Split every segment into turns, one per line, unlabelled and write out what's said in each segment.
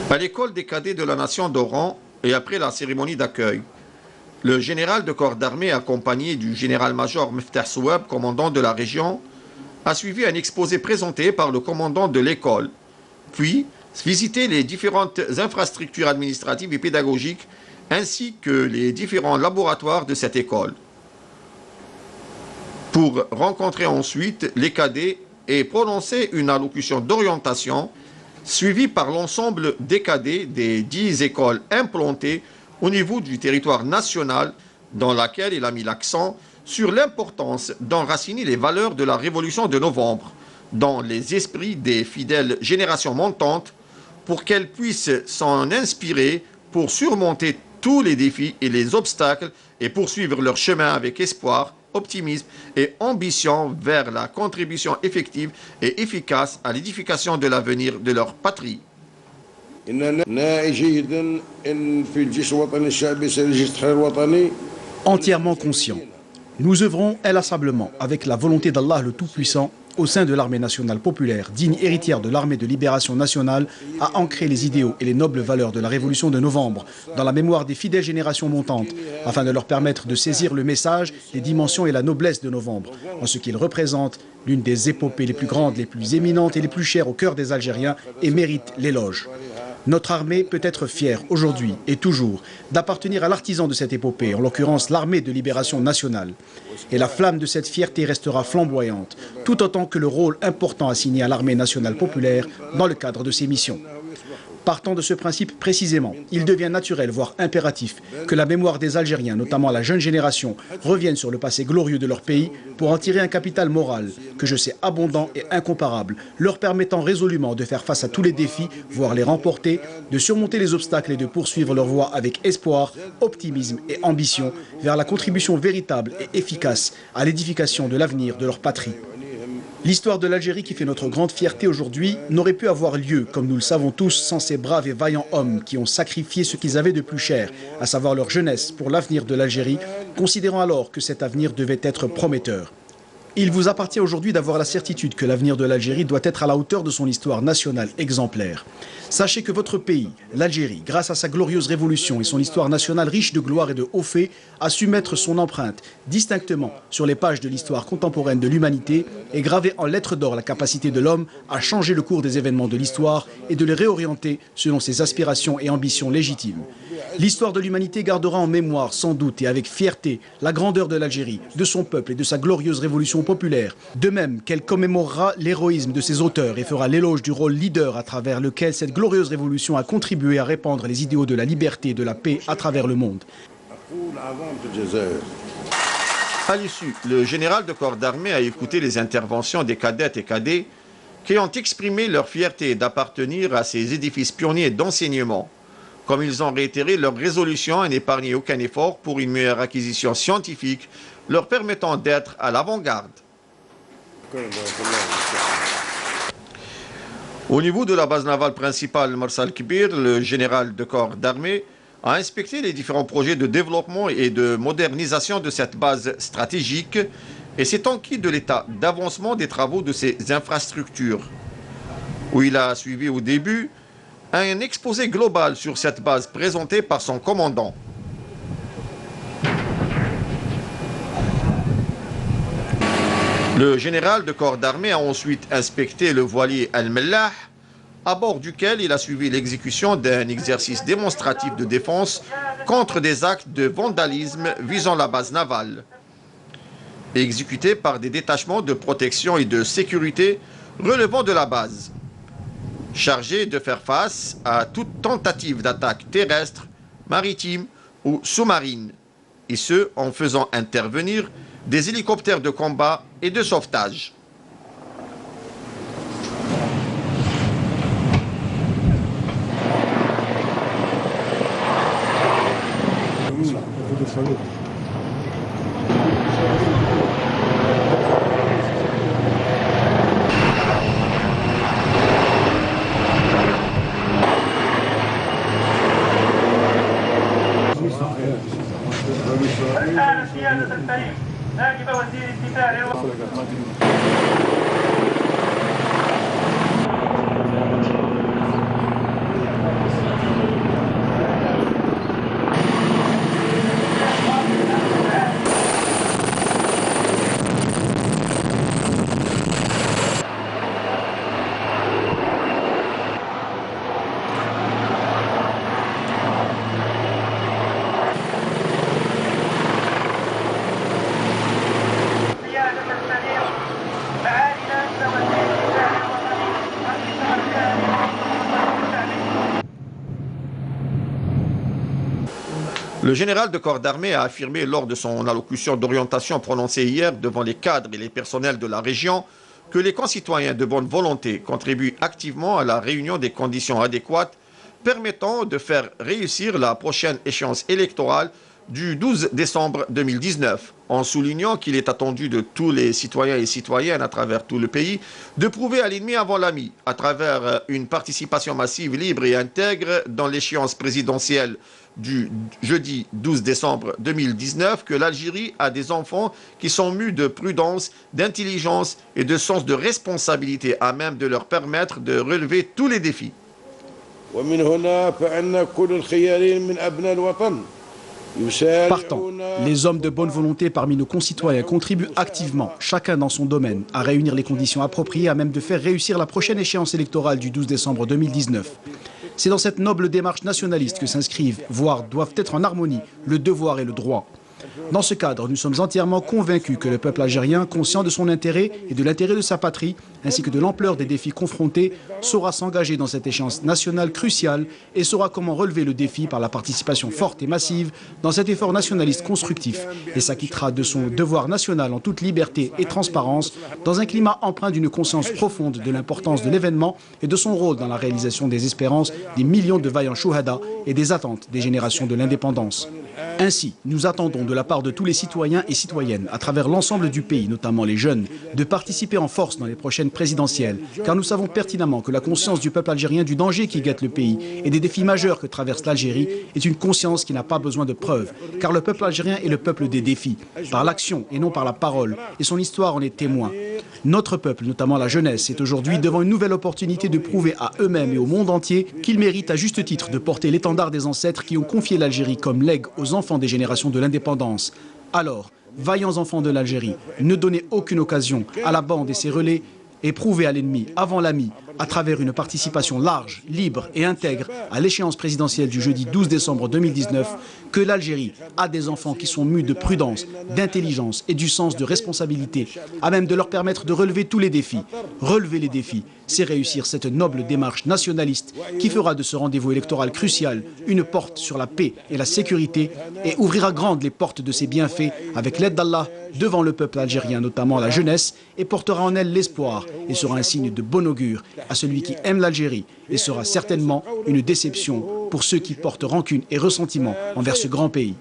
À l'école des cadets de la nation d'Oran et après la cérémonie d'accueil, le général de corps d'armée accompagné du général-major Meftah Souab, commandant de la région, a suivi un exposé présenté par le commandant de l'école, puis visité les différentes infrastructures administratives et pédagogiques ainsi que les différents laboratoires de cette école, pour rencontrer ensuite les cadets et prononcer une allocution d'orientation suivie par l'ensemble des cadets des 10 écoles implantées au niveau du territoire national, dans laquelle il a mis l'accent sur l'importance d'enraciner les valeurs de la Révolution de novembre dans les esprits des fidèles générations montantes pour qu'elles puissent s'en inspirer pour surmonter tous les défis et les obstacles et poursuivre leur chemin avec espoir, optimisme et ambition vers la contribution effective et efficace à l'édification de l'avenir de leur patrie.
Entièrement conscient, nous œuvrons inlassablement avec la volonté d'Allah le Tout-Puissant au sein de l'armée nationale populaire, digne héritière de l'armée de libération nationale, à ancrer les idéaux et les nobles valeurs de la Révolution de novembre dans la mémoire des fidèles générations montantes, afin de leur permettre de saisir le message, les dimensions et la noblesse de novembre, en ce qu'il représente l'une des épopées les plus grandes, les plus éminentes et les plus chères au cœur des Algériens et mérite l'éloge. Notre armée peut être fière aujourd'hui et toujours d'appartenir à l'artisan de cette épopée, en l'occurrence l'armée de libération nationale. Et la flamme de cette fierté restera flamboyante, tout autant que le rôle important assigné à l'armée nationale populaire dans le cadre de ses missions. Partant de ce principe précisément, il devient naturel, voire impératif, que la mémoire des Algériens, notamment la jeune génération, revienne sur le passé glorieux de leur pays pour en tirer un capital moral, que je sais abondant et incomparable, leur permettant résolument de faire face à tous les défis, voire les remporter, de surmonter les obstacles et de poursuivre leur voie avec espoir, optimisme et ambition vers la contribution véritable et efficace à l'édification de l'avenir de leur patrie. L'histoire de l'Algérie qui fait notre grande fierté aujourd'hui n'aurait pu avoir lieu, comme nous le savons tous, sans ces braves et vaillants hommes qui ont sacrifié ce qu'ils avaient de plus cher, à savoir leur jeunesse pour l'avenir de l'Algérie, considérant alors que cet avenir devait être prometteur. Il vous appartient aujourd'hui d'avoir la certitude que l'avenir de l'Algérie doit être à la hauteur de son histoire nationale exemplaire. Sachez que votre pays, l'Algérie, grâce à sa glorieuse révolution et son histoire nationale riche de gloire et de hauts faits, a su mettre son empreinte distinctement sur les pages de l'histoire contemporaine de l'humanité et graver en lettres d'or la capacité de l'homme à changer le cours des événements de l'histoire et de les réorienter selon ses aspirations et ambitions légitimes. L'histoire de l'humanité gardera en mémoire, sans doute et avec fierté, la grandeur de l'Algérie, de son peuple et de sa glorieuse révolution populaire. De même qu'elle commémorera l'héroïsme de ses auteurs et fera l'éloge du rôle leader à travers lequel cette glorieuse révolution a contribué à répandre les idéaux de la liberté et de la paix à travers le monde.
À l'issue, le général de corps d'armée a écouté les interventions des cadettes et cadets qui ont exprimé leur fierté d'appartenir à ces édifices pionniers d'enseignement, comme ils ont réitéré leur résolution à n'épargner aucun effort pour une meilleure acquisition scientifique leur permettant d'être à l'avant-garde. Au niveau de la base navale principale Marsal Kbir, le général de corps d'armée a inspecté les différents projets de développement et de modernisation de cette base stratégique et s'est enquis de l'état d'avancement des travaux de ces infrastructures, où il a suivi au début un exposé global sur cette base présenté par son commandant. Le général de corps d'armée a ensuite inspecté le voilier Al-Mellah, à bord duquel il a suivi l'exécution d'un exercice démonstratif de défense contre des actes de vandalisme visant la base navale, exécuté par des détachements de protection et de sécurité relevant de la base, chargés de faire face à toute tentative d'attaque terrestre, maritime ou sous-marine, et ce en faisant intervenir des hélicoptères de combat et de sauvetage.
الآن سيادة الفريق نائب وزير الدفاع
Le général de corps d'armée a affirmé lors de son allocution d'orientation prononcée hier devant les cadres et les personnels de la région que les concitoyens de bonne volonté contribuent activement à la réunion des conditions adéquates permettant de faire réussir la prochaine échéance électorale du 12 décembre 2019, en soulignant qu'il est attendu de tous les citoyens et citoyennes à travers tout le pays de prouver à l'ennemi avant l'ami, à travers une participation massive, libre et intègre dans l'échéance présidentielle du jeudi 12 décembre 2019, que l'Algérie a des enfants qui sont mus de prudence, d'intelligence et de sens de responsabilité à même de leur permettre de relever tous les défis.
Partant, les hommes de bonne volonté parmi nos concitoyens contribuent activement, chacun dans son domaine, à réunir les conditions appropriées à même de faire réussir la prochaine échéance électorale du 12 décembre 2019. C'est dans cette noble démarche nationaliste que s'inscrivent, voire doivent être en harmonie, le devoir et le droit. Dans ce cadre, nous sommes entièrement convaincus que le peuple algérien, conscient de son intérêt et de l'intérêt de sa patrie, ainsi que de l'ampleur des défis confrontés, saura s'engager dans cette échéance nationale cruciale et saura comment relever le défi par la participation forte et massive dans cet effort nationaliste constructif et s'acquittera de son devoir national en toute liberté et transparence dans un climat empreint d'une conscience profonde de l'importance de l'événement et de son rôle dans la réalisation des espérances des millions de vaillants chouhada et des attentes des générations de l'indépendance. Ainsi, nous attendons de la part de tous les citoyens et citoyennes, à travers l'ensemble du pays, notamment les jeunes, de participer en force dans les prochaines présidentielles, car nous savons pertinemment que la conscience du peuple algérien du danger qui guette le pays et des défis majeurs que traverse l'Algérie est une conscience qui n'a pas besoin de preuves, car le peuple algérien est le peuple des défis, par l'action et non par la parole, et son histoire en est témoin. Notre peuple, notamment la jeunesse, est aujourd'hui devant une nouvelle opportunité de prouver à eux-mêmes et au monde entier qu'ils méritent à juste titre de porter l'étendard des ancêtres qui ont confié l'Algérie comme legs aux enfants des générations de l'indépendance. Alors, vaillants enfants de l'Algérie, ne donnez aucune occasion à la bande et ses relais et prouvez à l'ennemi, avant l'ami, à travers une participation large, libre et intègre à l'échéance présidentielle du jeudi 12 décembre 2019, que l'Algérie a des enfants qui sont mus de prudence, d'intelligence et du sens de responsabilité, à même de leur permettre de relever tous les défis. Relever les défis, c'est réussir cette noble démarche nationaliste qui fera de ce rendez-vous électoral crucial une porte sur la paix et la sécurité et ouvrira grandes les portes de ses bienfaits avec l'aide d'Allah devant le peuple algérien, notamment la jeunesse, et portera en elle l'espoir et sera un signe de bon augure à celui qui aime l'Algérie et sera certainement une déception pour ceux qui portent rancune et ressentiment envers ce grand pays.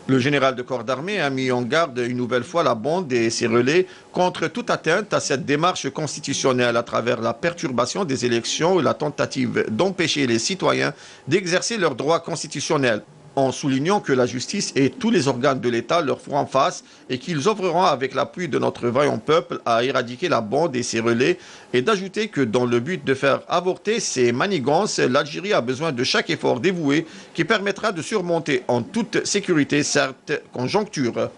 Le général de corps d'armée a mis en garde une nouvelle fois la bande et ses relais contre toute atteinte à cette démarche constitutionnelle à travers la perturbation des élections ou la tentative d'empêcher les citoyens d'exercer leurs droits constitutionnels, en soulignant que la justice et tous les organes de l'État leur feront face et qu'ils œuvreront avec l'appui de notre vaillant peuple à éradiquer la bande et ses relais, et d'ajouter que dans le but de faire avorter ces manigances, l'Algérie a besoin de chaque effort dévoué qui permettra de surmonter en toute sécurité cette conjoncture.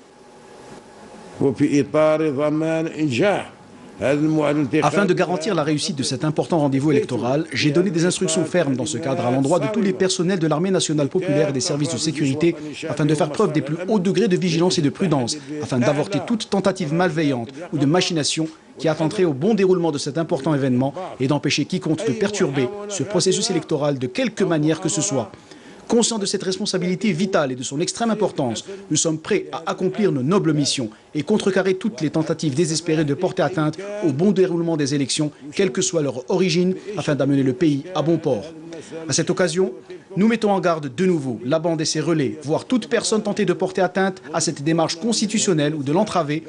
Afin de garantir la réussite de cet important rendez-vous électoral, j'ai donné des instructions fermes dans ce cadre à l'endroit de tous les personnels de l'armée nationale populaire et des services de sécurité afin de faire preuve des plus hauts degrés de vigilance et de prudence, afin d'avorter toute tentative malveillante ou de machination qui attenterait au bon déroulement de cet important événement et d'empêcher quiconque de perturber ce processus électoral de quelque manière que ce soit. Conscients de cette responsabilité vitale et de son extrême importance, nous sommes prêts à accomplir nos nobles missions et contrecarrer toutes les tentatives désespérées de porter atteinte au bon déroulement des élections, quelle que soit leur origine, afin d'amener le pays à bon port. À cette occasion, nous mettons en garde de nouveau la bande et ses relais, voire toute personne tentée de porter atteinte à cette démarche constitutionnelle ou de l'entraver,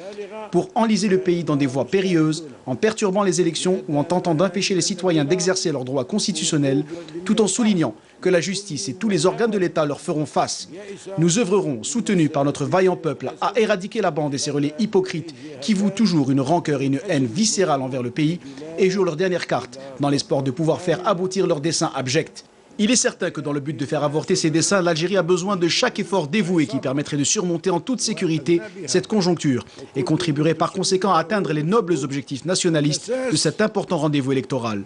pour enliser le pays dans des voies périlleuses, en perturbant les élections ou en tentant d'empêcher les citoyens d'exercer leurs droits constitutionnels, tout en soulignant que la justice et tous les organes de l'État leur feront face. Nous œuvrerons, soutenus par notre vaillant peuple, à éradiquer la bande et ses relais hypocrites qui vouent toujours une rancœur et une haine viscérale envers le pays et jouent leur dernière carte dans l'espoir de pouvoir faire aboutir leurs desseins abjects. Il est certain que dans le but de faire avorter ces desseins, l'Algérie a besoin de chaque effort dévoué qui permettrait de surmonter en toute sécurité cette conjoncture et contribuerait par conséquent à atteindre les nobles objectifs nationalistes de cet important rendez-vous électoral.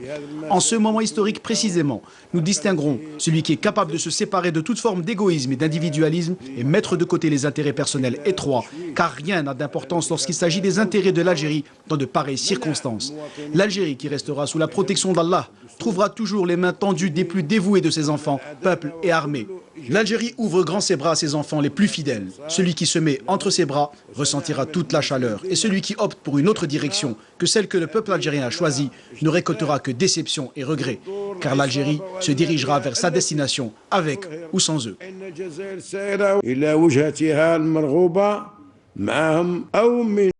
En ce moment historique précisément, nous distinguerons celui qui est capable de se séparer de toute forme d'égoïsme et d'individualisme et mettre de côté les intérêts personnels étroits, car rien n'a d'importance lorsqu'il s'agit des intérêts de l'Algérie dans de pareilles circonstances. L'Algérie, qui restera sous la protection d'Allah, trouvera toujours les mains tendues des plus dévoués dévoué de ses enfants, peuple et armée. L'Algérie ouvre grand ses bras à ses enfants les plus fidèles. Celui qui se met entre ses bras ressentira toute la chaleur. Et celui qui opte pour une autre direction que celle que le peuple algérien a choisie ne récoltera que déception et regret. Car l'Algérie se dirigera vers sa destination, avec ou sans eux.